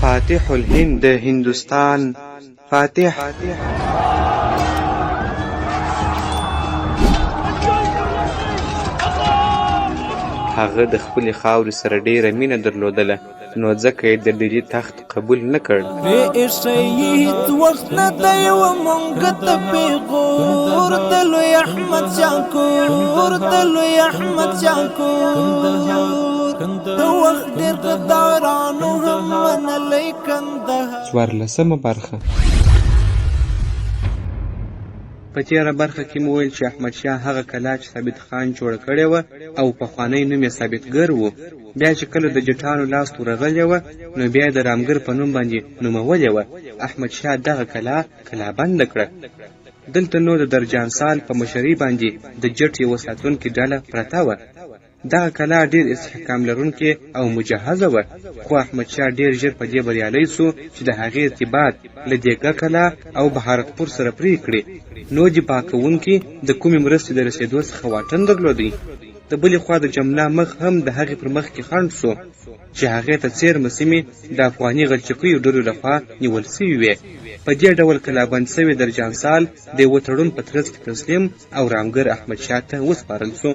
فاتح الهند د هندوستان فاتح هغه د خپل خاورې سره ډیره مینه درلودله، نو ځکه یې د ډیلي تخت قبول نه کړ. هیڅ وخت نه دی و مونږ ته پیغور د لوی احمد شاه کور د لوی احمد شاه کور د وخت ډېر غدارانو هم منلی کندهار. 14مه برخه. په تېره برخه کې مو ویل چې احمدشاه هغه کلا چې ثابت خان جوړه کړې وه او پخوانی نوم یې ثابتګر و، بیا چې کله د جټانو لاس ورغلې وه نو بیا یې د رامګر په نوم باندې نومولې وه. احمدشاه دغه کلا بنده کړه. دلته نو د درجانسال په مشرۍ باندې د جټ یوه ساتونکې ډله پرته وه. دغه کلا ډېر استحکام لرونکې او مجهزه وه، خو احمدشاه ډېر ژر په دې بریالی سو چې د هغې ارتباط له دیګه کلا او بهارتپور سره پرې کړي. نو دفاع کوونکي د کومې مرستې د رسېدو څخه واټن درلودی. د بلې خوا د جمنا مخ هم د هغې پر مخ کې خنډ سو چې هغې ته څیرمه سیمې د افغاني غلچکیو ډلو لخوا نیول سوي وې. په دې ډول کلابند سوی درجانسال د یوه تړون په ترڅ کې تسلیم او رامګر احمدشاه ته وسپارل سو.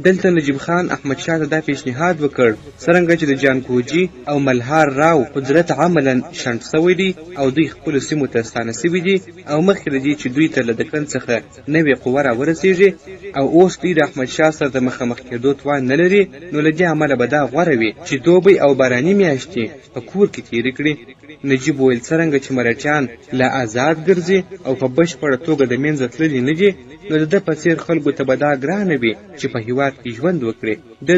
دلته نجیب خان احمدشاه ته دا پیشنهاد وکړ څرنګه چې د جانکوجي او ملهار راو قدرت عملا شنډ سوی دی او دوی خپلو سیمو ته ستانه سوي دي او مخکې له دې چې دوی ته له دکن څخه نوې قوه راورسېږي او اوس دوی د احمدشاه سره د مخامخ کېدو توان نه لري، نو له دې امله به دا غوره وي چې دوبی او باراني میاشتې په کور کې تېرې کړي. نجیب ویل څرنګه چې مرهټیان لا آزاد ګرځي او په بشپړه توګه د منځه تللي نه دي، نو د ده په څېر خلکو ته به دا ګرانه وي چې په هېواد کې ژوند وکړي.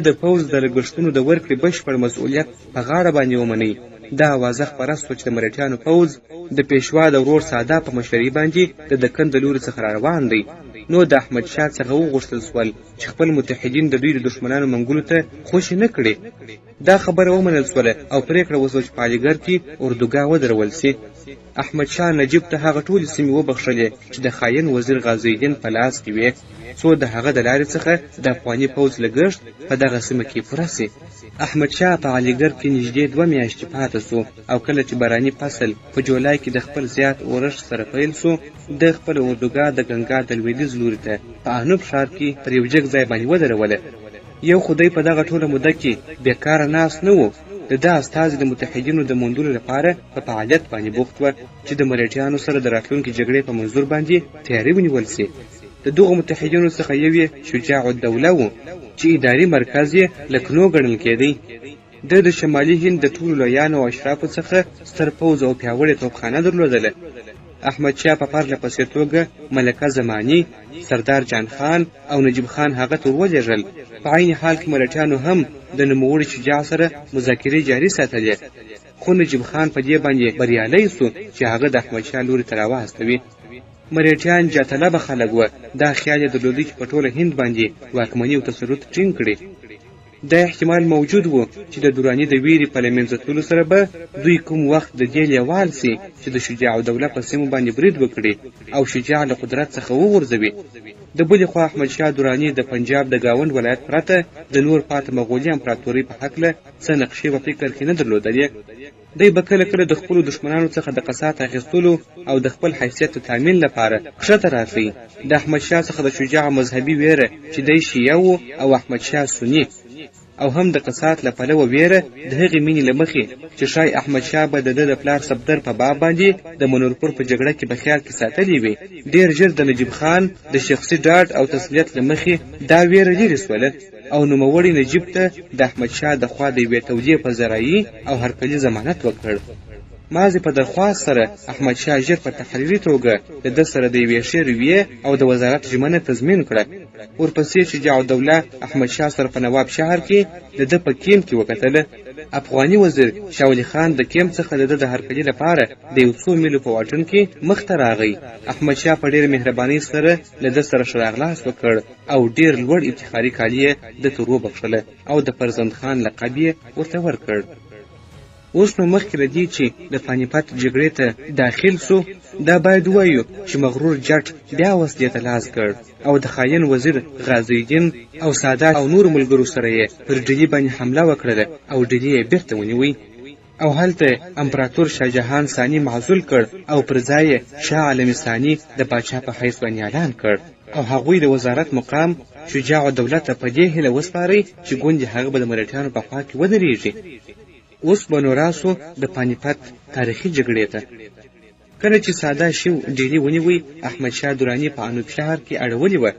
د پوځ د لګښتونو د ورکړې بشپړ مسؤلیت په غاړه باندې ومنئ. دا اوازه خپره سوه چې د مرهټیانو پوځ د پیشوا د ورور ساده په مشرۍ باندې د دکن د لوري څخه را روان دی. نو د احمدشاه څخه وغوښتل سول چې خپل متحدین د دوی د دښمنانو منګولو ته خوشي نه کړي. دا خبره ومنل سوله او پرېکړه وسوه چې په علیګړ کې اردوګاه ودرول سي. احمدشاه نجیب ته هغه ټولې سیمې وبخښلې چې د خاین وزیر غازي الدین په لاس کې وې، څو د هغه د لارې څخه د افغاني پوځ لګښت په دغه سیمه کې پوره سي. احمدشاه په علیګړ کې نږدې 2 میاشتې پاته سو او کله چې باراني فصل په جولای کې د خپل زیات اورښت سره پیل سو، د خپل اردوګاه د ګنګا د لویدیځ لوري ته په انوب ښار کې پر یو جګ ځای باندې ودروله. یو خدای په دغه ټوله موده کې بیکاره ناست نه و. د ده استازي د متحدینو د موندلو لپاره په فعالیت باندې بوخت وه چې د مرهټیانو سره د راتلونکي جګړې په منظور باندې تیاری ونیول سي. د دغو متحدینو څخه یو یې شجاع الدوله و چې اداري مرکز یې لکنو ګڼل کېدی. د شمالي هند د ټولو لویانو او اشرافو څخه ستر پوځ او پیاوړې توپخانه درلودله. احمدشاه په پرله پسې توګه ملکه زماني، سردار جان خان او نجیب خان هغه ته ورولېږل. په عین حال کې مرهټیانو هم د نوموړي شجاع سره مذاکرې جاري ساتلې، خو نجیب خان په دې باندې بریالی سو چې هغه د احمدشاه لوري ته راواستوي. مرهټیان جاطلبه خلک وه. دا خیال یې درلودی چې په ټوله هند باندې واکمني او تسلط ټینګ کړي. دا احتمال موجود و چې د دراني د ویرې په له منځه تللو سره به دوی کوم وخت د دې لیوال سي چې د شجاع الدوله په سیمو باندې برید وکړي او شجاع له قدرت څخه وغورځوي. د بلې خوا احمدشاه دراني د پنجاب د گاوند ولایت پرته د نور پاته مغولي امپراتورۍ په هکله څه نقشې په فکر کې نه درلودلې. دی به کله کله د خپلو دښمنانو څخه د قسات اخیستلو او د خپل حیثیت د تامین لپاره ښکته راتلی. د احمدشاه څخه د شجاع مذهبي ویره چې دی شیعه و او احمدشاه سني، او هم د قسات له پلوه ویره د هغې مینې له مخې چې ښایي احمدشاه به د ده د پلار صفدر په باب باندې د منورپور په جګړه کې په خیال کې ساتلې وي. ډېر ژر د نجیب خان د شخصي ډاډ او تسلیت له مخې دا ویره لرې سوله او نوموړي نجیب ته د احمدشاه د خوا د یوې تودې فضرایي او هرکلي ضمانت وکړ. مازې په درخواست سره احمدشاه ژر په تحریري توګه د ده سره د یوې ښې رویې او د وزارت ژمنه تضمین کړه. ورپسې شجاع الدوله احمدشاه سره په نواب شهر کې د ده په کیمپ کې وکتله. افغاني وزیر شاه ولي خان د کیمپ څخه د ده د هرکلي لپاره د یو څو میلو په واټن کې مخ ته راغی. احمدشاه په ډېره مهربانۍ سره له ده سره ښه راغلاست وکړ او ډېر لوړ افتخاري کالي یې ده ته وبخښله او د فرزند خان لقب یې ورته ورکړ. اوس نو مخکې له دې چې د پانیپت جګړې ته داخل سو، دا باید ووایو چې مغرور جټ بیا وسلې ته لاس کړ او د خاین وزیر غازي الدین او سادات او نور ملګرو سره یې پر ډیلي باندې حمله وکړله او ډیلي یې بیرته ونیوی. او هلته امپراتور شاهجهان ثاني معزول کړ او پر ځای شاه عالم ثاني د پاچا په حیث باندې اعلان کړ او هغوی د وزارت مقام شجاع الدوله ته په دې هیله وسپارئ چې ګوندې هغه به د مرهټیانو په خوا کې ودرېږي. اوس به نو راسو د پانیپت تاریخي جګړې ته. کله چې ساده شو ډیلي ونیوی، احمد شاه دراني په انوپ شهر کې اړولې وه.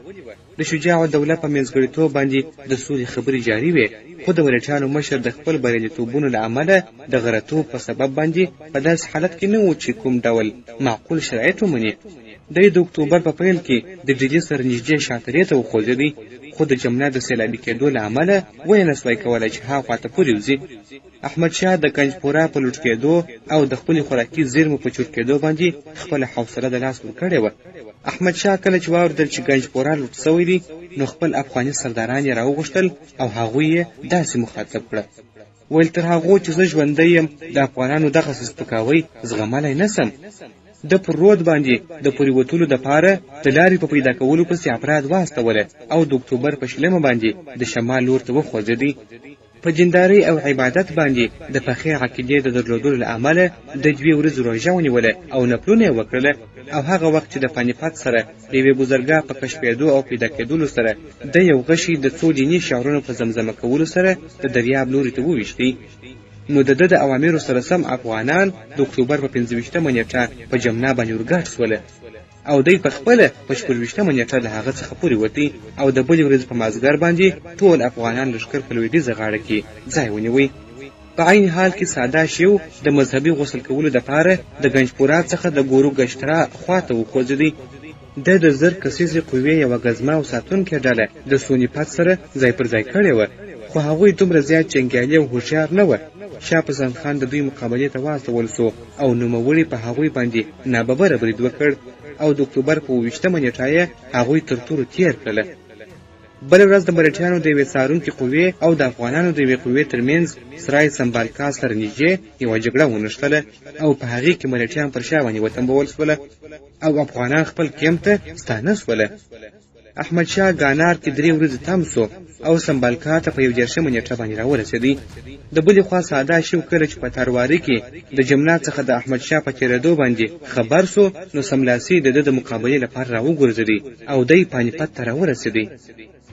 د شجاع الدوله په منځګړیتوب باندې د سولې خبرې جاري وې، خو د مرهټیانو مشر د خپل بریالیتوبونو له امله د غرتوب په سبب باندې په داسې حالت کې نه و چې کوم ډول معقول شرایط ومني. دی د اکتوبر په پیل کې د ډیلي سره نږدې شاترې ته وخوځېدی، خو د جمنا د سیلابي کېدو له امله ویې نسوای کولی چې هاخوا ته پورې وځي. احمدشاه د ګنجپورا په لوټ کېدو او د خپلې خوراکي زیرمو په چور کېدو باندې خپله حوصله د لاس ورکړې وه. احمدشاه کله چې واورېدل چې ګنجپورا لوټ سوی دی، نو خپل افغاني سرداران یې راوغوښتل او هغوی یې داسې مخاطب کړه، ویل تر هغو چې زه ژوندی یم د افغانانو دغسې سپکاوی زغملی نسم. د پر رود باندې د پورې وتلو دپاره د لارې په پیدا کولو پسې افراد واستوله او د اکتوبر په 20 باندې د شمال لور ته وخوځېدی. په دیندارۍ او عبادت باندې د پخې عقیدې د درلودلو له امله د 2 ورځو روژه ونیوله او نفلونه یې وکړله. او هغه وخت چې د پانیپت سره د یوې بزرګاه په کشفېدو او پیدا کېدلو سره د یو غشي د څو دیني شعرونو په زمزمه کولو سره د دریاب لوري ته وویشتی، نو د ده د اوامرو سره سم افغانان د اکتوبر په 25 نیټه په جمنا باندې ورګډ سوله او دی په خپله په 24 نیټه له هغه څخه پورې وتی او د بلې ورځې په مازدیګر باندې ټول افغانان لښکر په لویدیځه غاړه کې ځای ونیوی. په عین حال کې ساده شیو د مذهبي غسل کولو دپاره د ګنجپورا څخه د ګورو ګشترا خواته وخوځېدی. د 1000 کسیزې قوې یوه ګزمه او ساتونکې ډله د سونیپت سره ځای پر ځای کړې وه، خو هغوی دومره زیات جنګیالي او هوښیار نه وه. شاه پسند خان د دوی مقابلې ته واستول سو او نوموړي په هغوی باندې ناببره برید وکړ او د اکتوبر په 20 نیټه یې هغوی تر تورو تیر کړله. بله ورځ د مرهټیانو د یوې څارونکې قوې او د افغانانو د یوې قوې ترمنځ سرای سمبالکا سره نږدې یوه جګړه ونښتله او په هغې کې مرهټیان پر شا باندې وتمبول سوله او افغانان خپل کیمپ ته ستانه سوله. احمدشاه ګانار کې 3 ورځې تم سو او سمبالکا ته په 21 نیټه باندې راورسېدی. د بلې خوا ساده شو کله چې په تارواري کې د جمنا څخه د احمدشاه په تېرېدو باندې خبر سو، نو سملاسي د ده د مقابلې لپاره راوګرځېدی او دی پانیپت ته راورسېدی.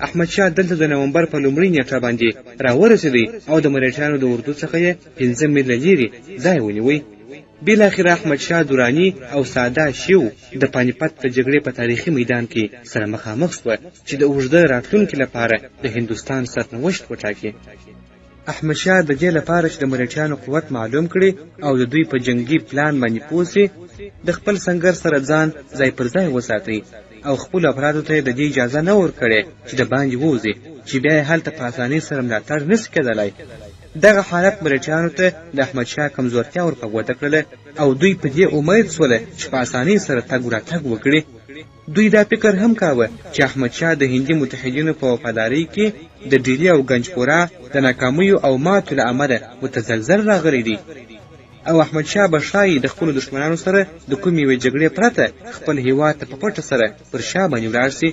احمدشاه دلته د نومبر په 1 نیټه باندې راورسېدی او د مرهټیانو د اردو څخه یې 5 میله لرې ځای ونیوی. بالاخره احمدشاه درانی او ساده شیو د پانیپت د جګړې په تاریخي میدان کې سره مخامخ شوه چې د اوږده راتلونکي لپاره د هندوستان سرنوشت وټاکي. احمدشاه د دې لپاره چې د مرهټیانو قوت معلوم کړي او د دوی په جنگي پلان باندې پوه سي، د خپل سنګر سره ځان ځای پر ځای وساتي او خپل افرادو ته د دې اجازه نه ورکړي چې د باندې ووځي چې بیا یې هلته په اسانۍ سره ملاتړ نشي کېدلی. دغه حالت مرهټیانو ته د احمدشاه کمزورتیا ور په ګوته کړله او دوی په دې امید سوله چې په اسانۍ سره تګ راتګ وکړي. دوی دا فکر هم کاوه چې احمدشاه د هندي متحدینو په وفادارۍ کې د ډیلي او ګنجپورا د ناکامیو او ماتو له امله متزلزل راغلی دی او احمدشاه به ښایي د خپلو دښمنانو سره د کومې یوې جګړې پرته خپل هیواد ته په پټه سره پر شا باندې ولاړ سي.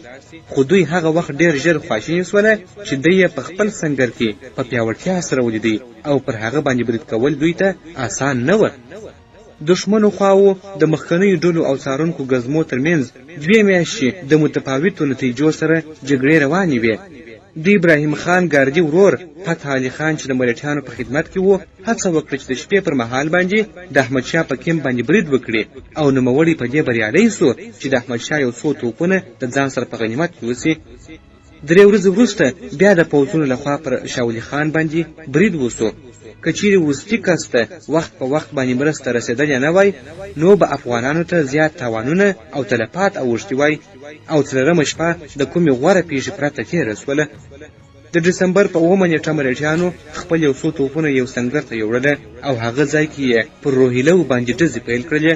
خو دوی هغه وخت ډېر ژر خواشیني سوله چې دی یې په خپل سنګر کې په پیاوړتیا سره ولیدی او پر هغه باندې برید کول دوی ته آسان نه وه. دښمنو خواو د مخکنیو ډلو او څارونکو ګزمو ترمنځ 2 میاشتې د متفاوتو نتیجو سره جګړې روانې وې. د ابراهیم خان ګاردي ورور فتح علي خان چې د مرهټیانو په خدمت کې و، هڅه وکړه چې د شپې پر مهال باندې د احمدشاه په کیمپ باندې برید وکړي او نوموړی په دې بریالی سو چې د احمدشاه یو څو توپونه د ځان سره په غنیمت کې وسي. 3 ورځې وروسته بیا د پوځونو لخوا پر شاولي خان باندې برید وسو. که چیرې وروستي کس ته وخت په وخت باندې مرسته رسېدلې نه وای، نو به افغانانو ته زیات تاوانونه او تلفات اوښتي وای او 4مه شپه د کومې غوره پیښې پرته تېره سوله. د ډسمبر په 9 نیټه مرهټیانو خپل یو څو توپونه یو سنګر ته یوړله او هغه ځای کې یې پر روهیلو باندې ډزې پیل کړلې.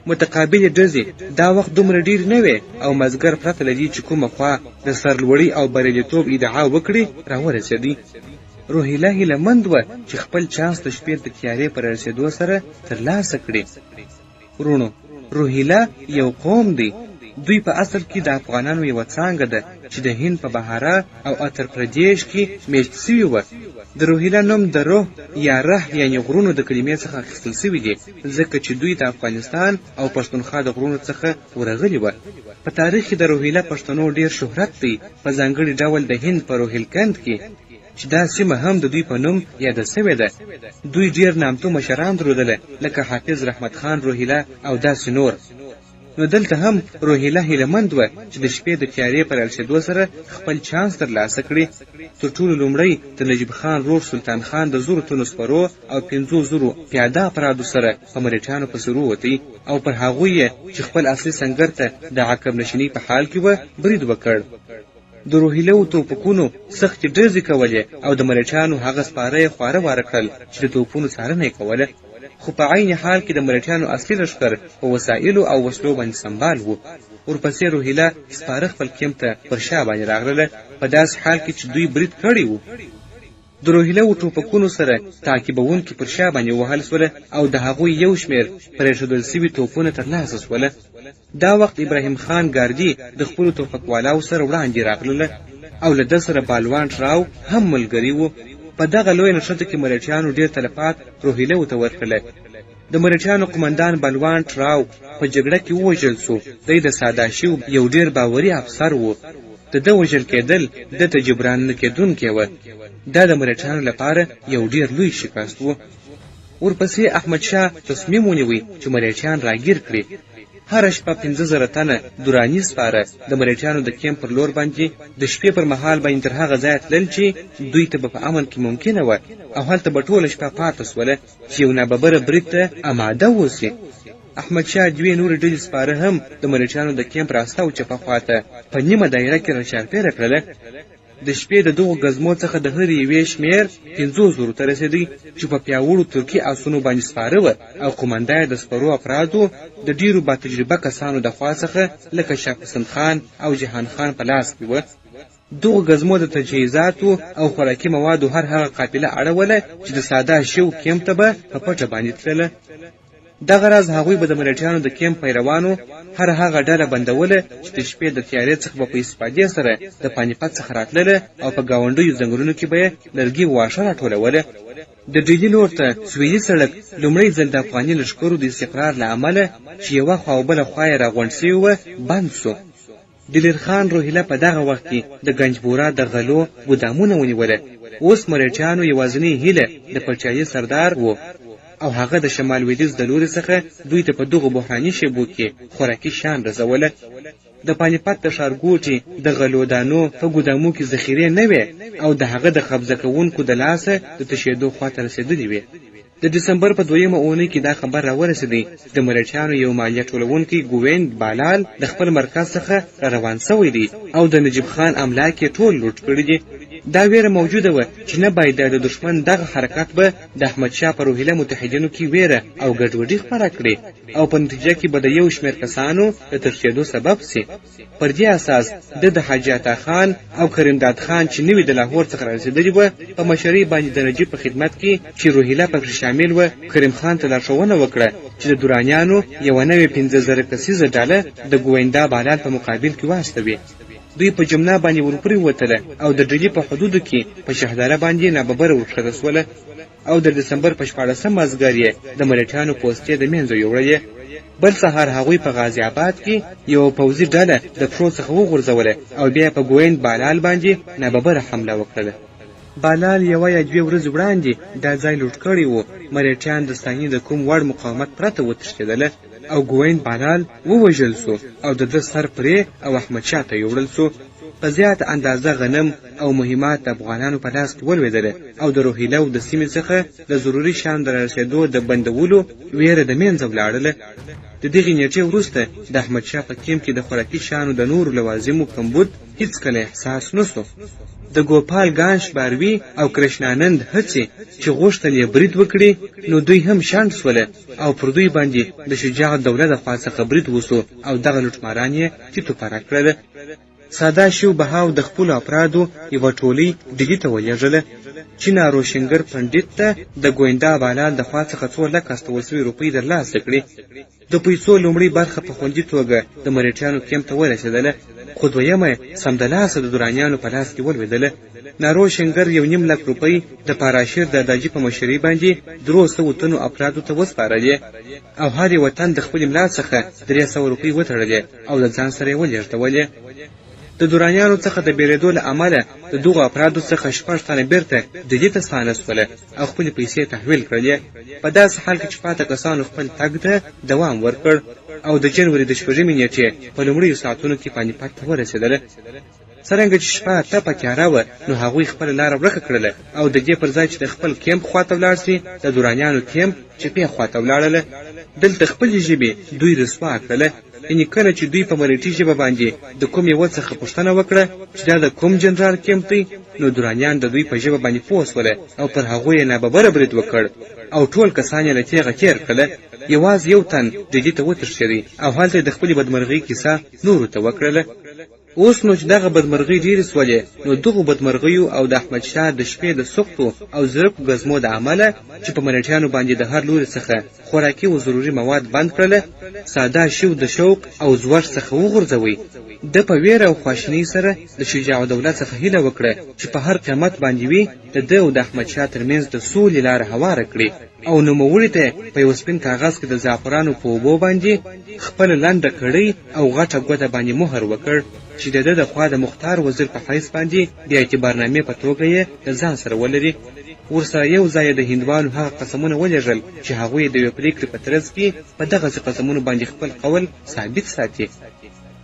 متقابلې ډزې دا وخت دومره ډېرې نه وې او مازدیګر پرته له دې چې کومه خوا د سرلوړي او بریالیتوب ادعا وکړي راورسېدی. روهیله هیله مند وه چې خپل چانس د شپې د تیارې پر رسېدو سره ترلاسه کړي. ورونو، روهیله یو قوم دی. دوی په اصل کې د افغانانو یوه څانګه ده چې د هند په بهاره او اتر پردیش کې میشت سوي وه. د روهیله نوم د روح یا ره یعنې غرونو د کلمې څخه اخیستل سوي دي، ځکه چې دوی د افغانستان او پښتونخوا د غرونو څخه ورغلي وه. په تاریخ کې د روهیله پښتنو ډیر شهرت دی، په ځانګړي ډول د هند په روهیلکند کې چې دا سیمه هم د دوی په نوم یاده سوې ده. دوی ډیر نامتو مشران درلودله لکه حافظ رحمت خان روهیله او داسې نور. نو دلته هم روهیله هیلهمند وه چې د شپې د تیارې په رارسېدو سره خپل چانس ترلاسه کړي. تر ټولو لومړی د نجیب خان رور سلطان خان د 1000 تنو سپرو او 500 پیاده افرادو سره په مرهټیانو پسې ووتی او پر هغوی یې چې خپل اصلي سنګر ته د عقب نشینۍ په حال کې وه برید وکړ. د روهیلو توپکونو سختې ډزې کولې او د مرهټیانو هغه سپاره یې خواره واره کړل چې د توپونو څارنه یې کوله. خو په عین حال کې د مرهټیانو اصلي لښکر په وسایلو او وسلو باندې سمبال وو. ورپسې روهیله سپاره خپل کیمپ ته پر شا باندې راغله، په داسې حال کې چې دوی برید کړی وو. د روهیله ټوپکونو سره تعقیبونکي پر شا باندې وهل سوله او د هغوی یو شمېر پرېښودل سوي توپونه ترلاسه سوله. دا وخت ابراهیم خان ګاردي د خپلو توپکوالاو سره وړاندې راغلله او له ده سره بالوان راو هم ملګري وو. په دغه لویه نښته کې مرهټیانو ډېر تلفات روهیلو ته ورکړله. د مرهټیانو قمندان بالوان راو په جګړه کې ووژل سو. دی د ساداشیو یو ډېر باوري افسر و. د ده وژل کېدل ده ته جبران نه کېدونکی وه. دا د مرهټیانو لپاره یو ډېر لوی شکست و. ورپسې احمدشاه تصمیم ونیوی چې مرهټیان راګیر کړي. هره شپه 15,000 تنه دوراني سپاره د مرهټیانو د کیمپ پر لور باندې د شپې پر مهال باندې تر هغه ځایه تلل چې دوی ته به په امن کې ممکنه وه او هلته به ټوله شپه پاته سوله چې یو ناببره برید ته اماده اوسي. احمدشاه 2 نورې ډلې سپاره هم د مرهټیانو د کیمپ راسته او چپه خواته په نیمه دایره کې راچارپېره کړله. د شپې د دغو ګزمو څخه د هرې یوې شمېر 500 ته رسېدی چې په پیاوړو ترکي آسونو باندې سپاره وه او قومنده د سپرو افرادو د ډېرو با تجربه کسانو د خوا څخه لکه شاه حسین خان او جهان خان په لاس کې وه. دغو ګزمو د تجهیزاتو او خوراکي موادو هر هغه قافله اړوله چې د ساده شو کیمپ ته به په پټه باندې تلله. دغه راز هغوی به د مرهټیانو د کیمپ پیروانو هر هغه ډله بندوله چې د شپې د تیارې څخه به په استفادې سره د پانیپت څخه راتلله او په ګاونډیو ځنګلونو کې به یې لرګي واښه راټولوله. د ډیلي لور ته سویلي سړک لومړی ځل د افغاني لښکرو د استقرار له امله چې یوه خوا او بله خوا یې راغونډ سوي وه بند سو. دلیر خان روهیله په دغه وخت کې د ګنجبورا د غلو ګودامونه ونیوله. اوس مرهټیانو یوازینۍ هیله د پاچاهي سردار و او هغه د شمال لویدیځ د لوري څخه دوی ته په دغو بحراني شیبو کې خوراکي شیان رسوله. د پانیپت د ښارګوټي د غلو دانو په ګودامو کې ذخیرې نه وې او د هغه د قبضه کوونکو د لاسه د تشېدو خواته رسېدلې وې. د دسمبر په 2مه اونۍ کې دا خبر راورسېدی چې د مرهټیانو یو مالیه ټولونکی ګویند بالال د خپل مرکز څخه روان سوی دی او د نجیب خان املاک یې ټول لوټ کړي دي. دا ویره موجوده وه چې نه باید د دشمن دغه حرکت به د احمدشاه په روهیله متحدینو کې ویره او ګډوډي خپره کړي او په نتیجه کې به د یو شمېر کسانو د تښتېدو سبب سي. پر دې اساس د حاجي عطا خان او کریمداد خان چې نوي د لاهور څخه رارسېدلي وه په مشرۍ باندې د نجیب په خدمت کې چې روهیله پکې شامل وه کریم خان ته لارښوونه وکړه چې د درانیانو یوه نوې 15,000 کسیزه ډله د ګویندا بالال په مقابل کې واستوي. دوی په جمله باندې ورپورې وتله او د ډیلي په حدودو کې په شهداره باندې ناببره ورښکته سوله او د دسمبر په 14 مازدیګر یې د مرهټیانو پوستې د منځه یوړلې. بل سهار هغوی په غازي آباد کې یو پوځي ډله د پښو څخه وغورځوله او بیا په ګویند بالال باندې ناببره حمله وکړله. بالال یوه یا 2 ورځې وړاندې دا ځای لوټ کړی و. مرهټیان د ستاني د کوم وړ مقاومت پرته وتښتېدله او ګویند بالال ووژل سو او د ده سر پرې او احمدشاه ته یوړل سو. په زیاته اندازه غنم او مهمات د افغانانو په لاس کې ولوېدله او د روهیله د سیمې څخه د ضروري شیانو د رارسېدو د بندولو ویره د منځه ولاړله. د دغې نیټې وروسته د احمدشاه په کیمپ کې د خوراکي شیانو د نورو لوازمو کمبود هیڅکله احساس نه سو. د ګوپال گانش باروي او کرشنانند هڅې چې غوښتل یې برید وکړي نو دوی هم شاند سوله او پر دوی باندې د شجاع الدوله د خوا څخه برید وسو او دغه لوټماران یې تیتو پاره کړله. ساده شو بهاو د خپلو افرادو یوه ټولۍ ډیلي ته ولېږله چې ناروشنګر پنډت ته د ګویندا بالال د خوا څخه 2 لک استول سوي روپۍ ترلاسه کړي. د پیسو لومړۍ برخه په خوندي توګه د مرهټیانو کیمپ ته ورسېدله خو دویمه سمدلاسه د درانیانو په لاس کې ولوېدله. نارو شنګر 1.5 لک روپۍ د پاراشیر داداجي په مشرۍ باندې 300 تنو افرادو ته وسپارلې او هر یو وطن د خپل ملا څخه 300 روپۍ وتړلې او د ځان سره یې ولېږدولې. د درانیانو څخه د بیرېدو له امله د دغو افرادو څخه 6 تنه بیرته ډیلي ته ستانه سوله او خپلې پیسې تحویل کړلې. په داسې حال کې چې پاته کسانو خپل تګ ته دوام ورکړ او د جنوري د 4 نیټې په لومړیو ساعتونو کې پانیپت ته ورسېدله. څرنګه چې شپه تپه تیاره وه نو هغوی خپله لاره ورکه کړله او د دې پر ځای چې د خپل کیمپ خواته ولاړ سي د درانیانو کیمپ چپې خواته ولاړله. دلته خپلې ژبې دوی رسوا کړله. یعنې کله چې دوی په ملیټي ژبه باندې د کوم یوه څخه پوښتنه وکړه چې دا د کوم جنرال کیمپ دی نو درانیان د دوی په ژبه باندې پوه سوله او پر هغوی یې ناببره برید وکړ او ټول کسان یې له تیغه تېر کړله. یوازې یو تن ډیلي ته وتښتېدی او هلته یې د خپلې بدمرغۍ کیسه نورو ته وکړله. اوس نو چې دغه بدمرغۍ ډېرې سولې نو دغو بدمرغیو او د احمدشاه د شپې د سختو او زرکو ګزمو د عمله چې په ملیټیانو باندې د هر لوري څخه خوراکي و ضروري مواد بند کړله، ساده شو د شوق او زور څخه وغورځوي. د په ویره او خواشینۍ سره د شجاع الدوله څخه هیله وکړه چې په هر قیمت باندې وي د ده او د احمدشاه ترمنځ د سولې لاره هواره کړي او نوموړي ته په یو سپین کاغذ کې د زعفرانو په اوبو باندې خپل لنډه کړۍ او غټه ګوته باندې مهر وکړ چې د ده د خوا د مختار وزیر په حیث باندې د اعتبارنامې په توګه یې د ځان سره ولري. ورسره یو ځای د هندوانو هغه قسمونه ولېږل چې هغوی د یوې پرېکړې په ترڅ کې په دغسې قسمونو باندې خپل قول ثابت ساتي.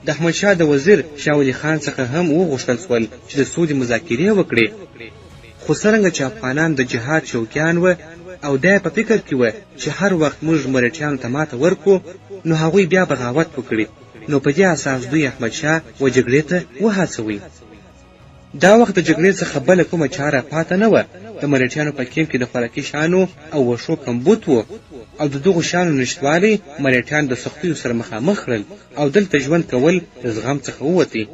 د احمدشاه د وزیر شاه ولي خان څخه هم وغوښتل سول چې د سولې مذاکرې وکړي، خو څرنګه چې افغانان د جهاد شوقیان وه او دا په فکر کې وه چې هر وخت موږ ملیټیانو ته ماته ورکړو نو هغوی بیا بغاوت وکړي، نو په دې اساس دوی احمدشاه و جګړې ته وهڅوي. دا وخت د جګړې څخه بله کومه چاره پاته نه وه. د ملیټیانو په کیمپ کې د خوراکي شانو او وښو کمبود و او د دغو شانو نشتوالی ملیټیان د سختیو سره مخامخ کړل او دلته ژوند کول د زغم څخه ووتی.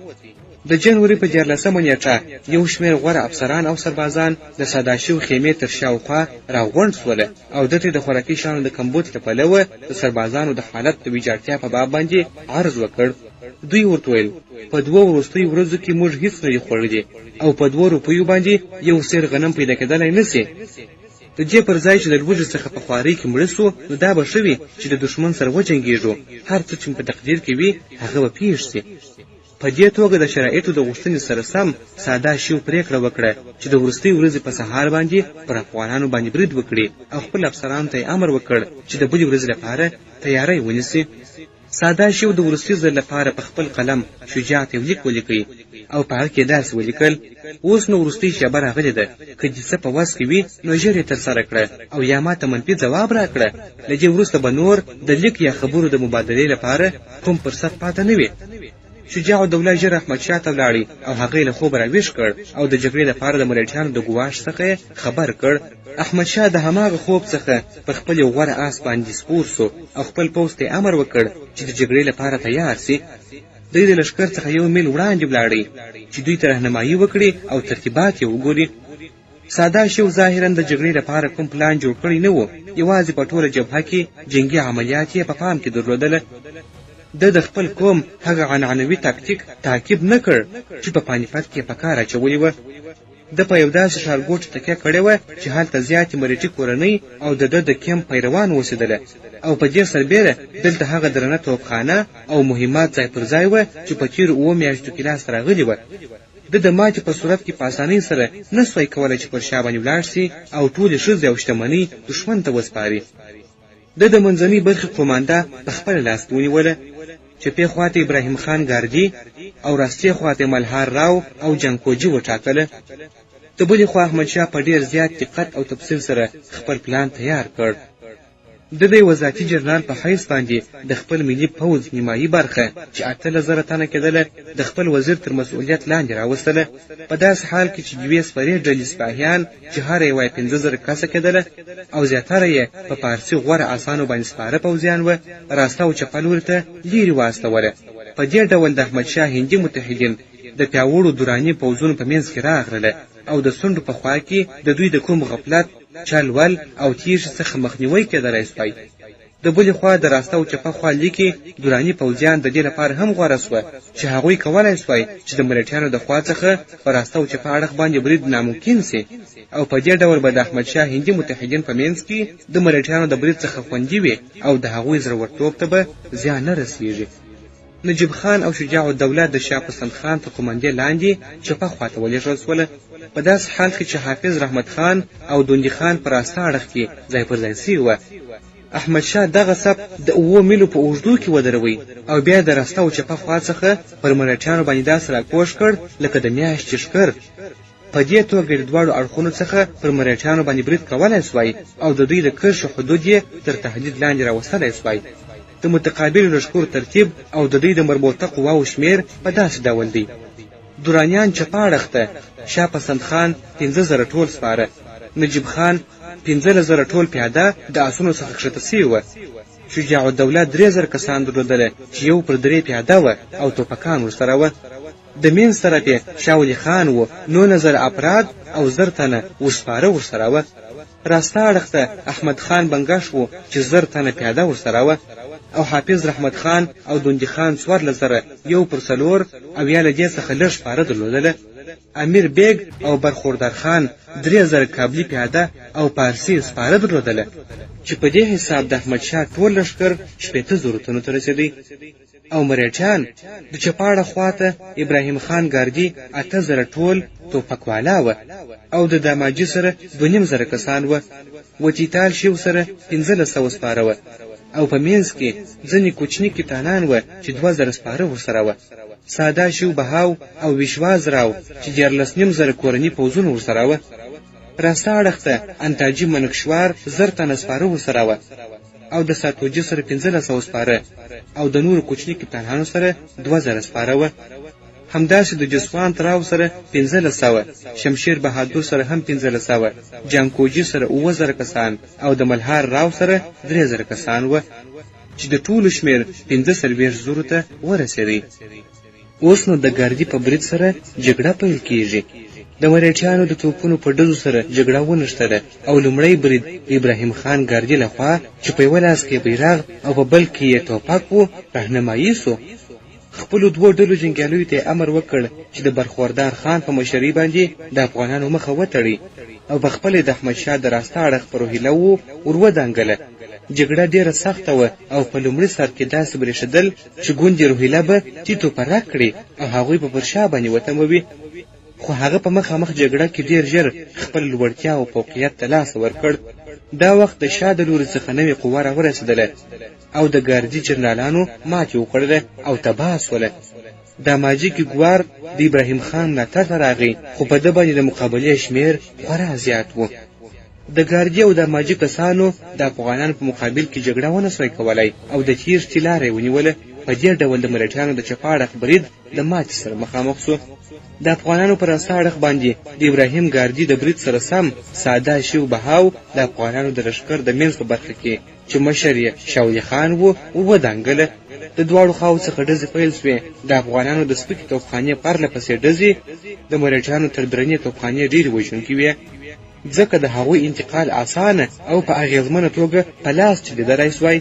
د جنوري په 14 نیټه یو شمېر غوره افسران او سربازان د ساده شوي خیمې تر شاوخوا راغونډ سوله او دلته د خوراکي شانو د کمبود له پلوه د سربازانو د حالت د ویجاړتیا په باب باندې عرض وکړ. دوی ورته ویل په 2 وروستیو ورځو کې موږ هیڅ نه دي خوړلي او په 2 روپیو باندې یو سیر غنم پیدا کېدلی نه سي. د دې پر ځای چې د لوږې څخه په خوارۍ کې مړه سو نو دا به ښه وي چې د دښمن سره وجنګېږو، هر څه چې په تقدیر کې وي هغه به پېښ سي. په دې توګه د شرایطو د غوښتنې سره سم ساده شیو پرېکړه وکړه چې د وروستۍ ورځې په سهار باندې پر افغانانو باندې برید وکړي او خپل افسرانو ته یې امر وکړ چې د بلې ورځې لپاره تیاری ونیسي. ساده شیو د وروستي ځل لپاره په خپل قلم شجاع ته یو لیک ولیکئ او په هغه کې داسې ولیکل: اوس نو وروستۍ شېبه راغلې ده، که دې څه په وس کې وي نو ژر یې ترسره کړه او یا ما ته منفي ځواب راکړه. له دې وروسته به نور د لیک یا خبرو د مبادلې لپاره کوم فرصت پاته نه وي. شجاع الدوله ژر احمدشاه ته ولاړی او هغه له خوبه راویښ کړ او د جګړې لپاره د ملیټیانو د ګواښ څخه خبر کړ. احمدشاه د هماغه خوب څخه په خپل یو غوره آس باندې سپور سو او خپل پوځ ته امر وکړ چې د جګړې لپاره تیار سي. دوی د لښکر څخه 1 میل وړاندې ولاړی چې دوی ته رهنمایي وکړي او ترتیبات یې وګوري. ساده شو ظاهرا د جګړې لپاره کوم پلان جوړ کړی نه و، یوازې په ټوله جبهه کې جنگي عملیات یې په پام کې درلودله. د خپل قوم هغه عنعنوي تاکتیک تعقیب نه کړ چې په پانیپت کې په کار اچولې وه. د په یو داسې ښارګوټ تکیه کړې وه چې هلته زیاتې ملیټي کورنۍ او د ده د کیمپ پیروان اوسېدله او په دې سربیره دلته هغه درنه توپخانه او مهمات ځای پر ځای وه چې په تېرو 7 میاشتو کې لاسته راغلې وه. د ماتې په صورت کې په اسانۍ سره نه سوی کولی چې پر شا باندې ولاړ سي او ټولې ښځې او شتمنۍ دښمن ته وسپاري. د منځنۍ برخې قومانده په خپله لاس ونیوله چې په خواته ابراهیم خان ګاردی او راستي خواته ملهار راو او جنکوجي وټاکله. د بلې خوا احمدشاه په ډېر زیات دقت او تفصیل سره خپل پلان تیار کړ. د دې وزارتي جنرال په حیث باندې د خپل ملي پوځ نیمایي برخه چې 18,000 تنه کېدله د خپل وزیر تر مسؤلیت لاندې راوستله، په داسې حال کې چې 2 سپرې ډلې سپاهیان چې هر یوه 15,000 کسه کېدله او زیاتره یې په پارسي غوره اسانو باندې سپاره پوځیان وه، راسته او چپه لوري ته لیرې واستوله. په دې ډول د احمدشاه هندي متحدین د پیاوړو دراني پوځونو په منځ کې راغلله او د سونډو په خوا کې د دوی د کوم غفلت، چل ول او تیښتې څخه مخنیوی کېدلی سوی. د بلې خوا د راسته او چپه خوا لیکي دراني پوځیان د دې لپاره هم غوره سوه چې هغوی کولی سوای چې د ملټیانو د خوا څخه په راسته او چپه اړخ باندې برید ناممکن سي او په دې ډول به د احمدشاه هندي متحدین په منځ کې د ملټیانو د برید څخه خوندي وي او د هغوی زړورتوب ته به زیان نه رسیږي. نجیب خان او شجاع الدوله د شاه پسند خان په قومندې لاندې چپه خوا ته ولېږل سوله. په داسې حال کې چې حافظ رحمت خان او دوندي خان په راسته اړخ کې ځای پر ځای سوي وه. احمدشاه دغه سپ د 7 میلو په اوږدو کې ودروي او بیا د راسته او چپه خوا څخه پر ملټیانو باندې داسې راکوش کړ لکه د میاشتې ښکر. په دې توګه د دواړو اړخونو څخه پر ملټیانو باندې برید کولی سوای او د دوی د کرښې حدود یې تر تهدید لاندې راوستلی سوای. د متقابلو لښکرو ترتیب او د دوی د مربوطه قواو شمیر په داسې ډول دی: درانیان چپه اړخ ته شاه پسند خان 15,000 ټول سپاره، نجیب خان 15,000 ټول پیاده د آسونو څخه کښته سوي وه. شجاع الدوله 3,000 کسان درلودله چې یو پر 3 پیاده وه او توپکان ورسره وه. د منځ طرف یې شاه ولي خان و 9,000 افراد او 1000 تنه وسپاره ورسره وه. راسته اړخ ته احمد خان بنګش و چې 1000 تنه پیاده ورسره وه او حافظ رحمت خان او دوندي خان 14,000 یو پر 4 او یا له دې څخه لږ سپاره درلودله. امیر بیگ او برخوردار خان 3,000 کابلی پیاده او پارسی سپاره درلودله چې په دې حساب د احمدشاه ټول لښکر 80,000 تنو ته رسېدی. او مریټیان د چپاړه خواته ابراهیم خان ګاردي 8,000 ټول توپکوالا وه او د داماجي سره 2,500 کسان وه. وتیتال شیو سره 1,500 سپاره وه او په منځ کې ځینې کوچني کتانان وه چې 2,000 سپاره ورسره وه. ساده شیو بهاو او ویشواز راو چې 14,500 کورني پوځونه ورسره وه. راسته اړخ ته انتاجي منکشوار 1000 تنه سپاره ورسره وه او د ساتوجي سره 1,500 سپاره او د نورو کوچني کپتانانو سره 2,000 سپاره وه. همداسې د جسوان تراو سره 1,500، شمشیر بهادر سره هم 1,500، جانکوجي سره 7,000 کسان او د ملهار راو سره 3,000 کسان وه چې د ټولو شمیر 45,000 ته ورسېدی. اوس نو د ګاردي په برید سره جګړه پیل کیږي. د مریټیانو د توپونو په ډزو سره جګړه ونښتله او لومړی برید ابراهیم خان ګاردي لخوا چې په یوه لاس کې بیرغ او په بل کې یې توپک و رهنمایي سو. خپلو 2 ډلو جنګیالیو ته امر وکړ چې د برخوردار خان په مشرۍ باندې د افغانانو مخه وتړي او په خپله د احمدشاه د راسته اړخ په روهیله ورودانګله. جګړه ډیره سخته وه او په لومړي سر کې داسې برېښېدل چې ګوندې روهیله به تیتو پرک کړي او هغوی به پر شا باندې وتموي. خو هغه په مخامخ جګړه کې ډیر ژر خپل لوړتیا او فوقیت ته لاس ورکړ. دا وخت د شاه د لوري څخه نوې قوه راورسېدله او د ګاردي جنرالانو ماتې وخوړله او تباه سوله. داماجي کې ګوار د ابراهیم خان ملاتړ ته راغی خو په ده باندې د مقابلې شمیر خورا زیات و. د ګاردي او داماجي کسانو د افغانانو په مقابل کې جګړه ونه سوی کولی او د تیښتې لاره یې ونیوله. په دې ډول د ملټیانو د چپه اړخ برید د ماتې سره مخامخ سو. د افغانانو پر راسته اړخ باندې د ابراهیم ګاردي د برید سره سم ساده شیو بهاو د افغانانو د لښکر د منځ په برخه کې چې مشر یې شاه ولي خان و ودانګله. د دواړو خواو څخه ډزې پیل سوې. د افغانانو د سپکې توپخانې پرله پسې ډزې د مریټیانو تر درنې توپخانې ډېرې وژونکې وې ځکه د هغوی انتقال اسانه او په اغېزمنه توګه په لاس چلیدلی سوی.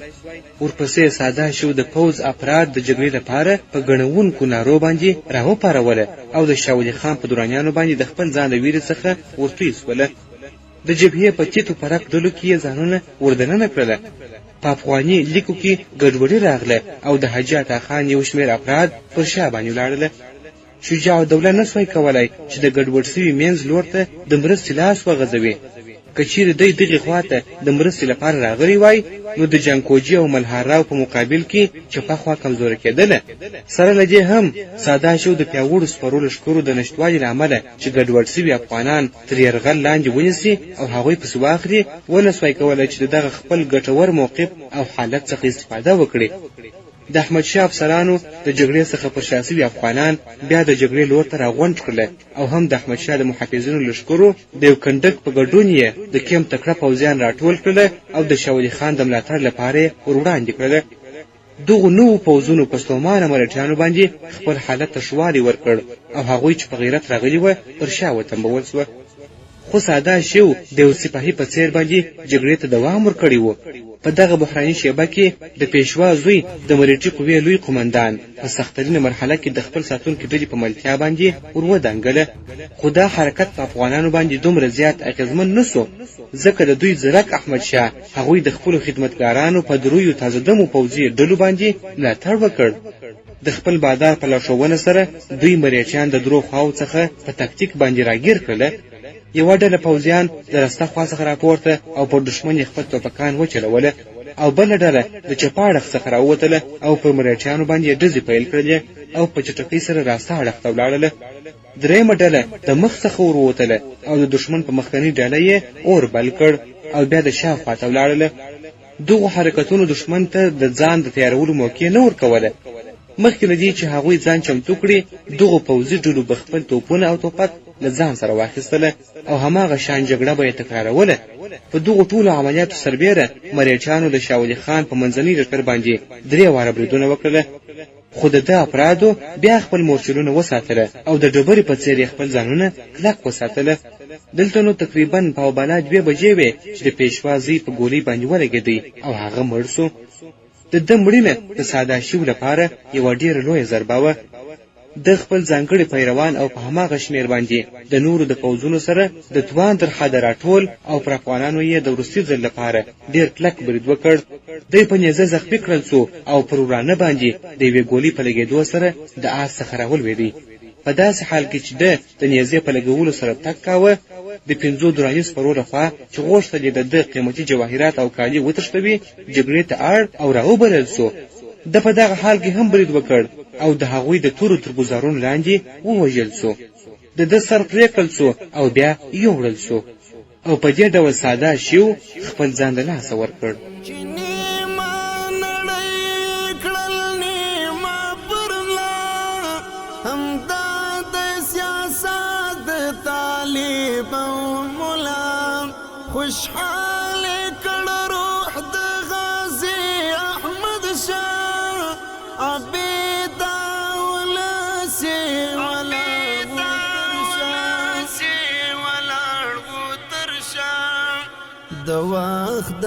ورپسې ساده شو د پوځ افراد د جګړې لپاره په ګڼونکو نارو باندې راوپاروله او د شاه ولي خان په درانیانو باندې د خپل ځان د ویرې څخه ورتوی سوله. د جبهې په تیتو پرک ډلو کې یې ځانونه وردننه کړله. په افغاني لیکو کې ګډوډي راغله او د حاجي عطا خان یو شمېر افراد پر شا باندې ولاړله. شجاع الدوله نه سوی کولی چې د ګډوډ سوي منځ لور ته د مرستې لاس وغځوي. که چیرې دی دغې خواته د مرستې لپاره راغلی وای نو د جانکوجي او ملهاراو په مقابل کې چپه خوا کمزوره کېدله. سره له دې هم ساده شو د پیاوړو سپرو لښکرو د نشتوالي له امله چې ګډوډ سوي افغانان تر یرغل لاندې ونیسي او هغوی پسې واخلي ونه سوی کولی چې د دغه خپل ګټور موقف او حالت څخه استفاده وکړي. د احمدشاه افسرانو د جګړې څخه پر شا سوي افغانان بیا د جګړې لور ته راغونډ کړله او هم د احمدشاه د محافظینو لښکرو د یو کنډک په ګډون یې د کیم تکړه پوځیان راټول کړله او د شاه ولي خان د ملاتړ لپاره یې ور وړاندې کړله. دغو نوو پوځونو په ستومانه ملټیانو باندې خپل حالت ته ښه والی ورکړ او هغوی چې په غیرت راغلي وه پر شا وتمبول سوه. خو ساده شو د یو سپاهي په څیر باندې جګړې ته دوام ورکړی و. په دغه بحراني شیبه کې د پیشوا زوی د ملیټي قوې لوی قومندان په سخترینه مرحله کې د خپل ساتونکي ډلې په ملتیا باندې ورودانګله. خو دا حرکت په افغانانو باندې دومره زیات اغېزمن نه سو ځکه د دوی ځیرک احمدشاه هغوی د خپلو خدمتګارانو په درویو تازه دمو پوځي ډلو باندې ملاتړ وکړ. د خپل بادار په لارښوونه سره دوی مریچان د درو خواو څخه په تکتیک باندې راګیر کړله. یوه ډله پوځیان د رسته خوا څخه راپورته او پر دښمن یې خپل توپکان وچلوله او بله ډله د چپه اړخ څخه راووتله او پر مریچانو باندې ډزې پیل کړلې او په چټکۍ سره راسته اړخ ته ولاړله. درېیمه ډله د مخ څخه وروتله او د دښمن په مخکنۍ ډله یې اور بل کړ او بیا د شا خوا ته ولاړله. دغو حرکتونو دښمن ته د ځان د تیارولو موقع نه ورکوله. مخکې له دې چې هغوی ځان چمتو کړي دغو پوځي ډلو به خپل توپونه او توپک له ځان سره واخیستله او هماغه شان جګړه به یې تکراروله. په دغو ټولو عملیاتو سربیره مریچانو د شاه ولي خان په منځني ډګر باندې 3 واره بریدونه وکړله. خو د ده افرادو بیا خپل مورچلونه وساتله او د ډبرې په څېر یې خپل ځانونه کلک وساتله. دلته نو تقریبا پاوبالا 2 بجې وې چې د پیشوا زوی په ګولۍ باندې ولګېدی او هغه مړ سو. د ده مړینه د ساده شو لپاره یوه ډېره لویه ضربه وه. د خپل ځانګړي پیروان او په هماغه شمېر باندې د نورو د پوځونو سره د توان تر حده راټول او پر افغانانو یې د وروستي ځل لپاره ډېر کلک برید وکړ. دوی په نیزه زخمي کړل سو او پر ورانه باندې د یوې ګولۍ په لګېدو سره د آس څخه راولوېدی. په داسې حال کې چې ده د نیزې په لګولو سره تګ کاوه د 5 دراني سپرو لخوا چې غوښتل یې د ده قیمتي جواهرات او کالي وتښتوي جګړې ته اړ او راوبلل سو. ده په دغه حال کې هم برید وکړ او د هغوی د تورو تر ګزارونو لاندې ووژل سو. د ده سر پرې کړل سو او بیا یوړل سو او په دې ډول ساده شو خپل ځان د لاسه ورکړ. خوشحال کړ روح د غازی احمد شاه عبید ولسی ولا ترشا د وخت د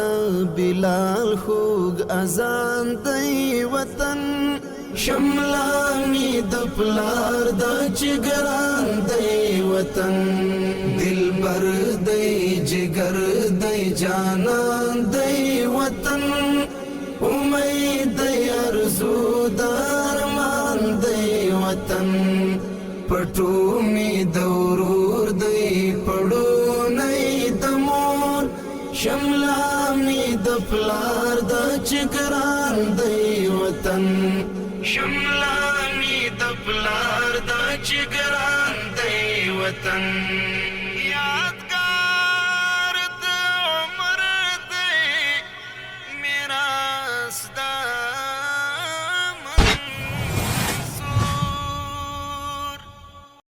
بلال خوږ اذان دی وطن شملانی د پلار د چګران دی وطن دلبر دی جگر دی جانان دی وطن امید دی ارزو دارمان دی وطن پټو می دورور دی پړو نه دمور شملانی د پلار د چګران دی وطن شملانی د پلار د چګران دی وطن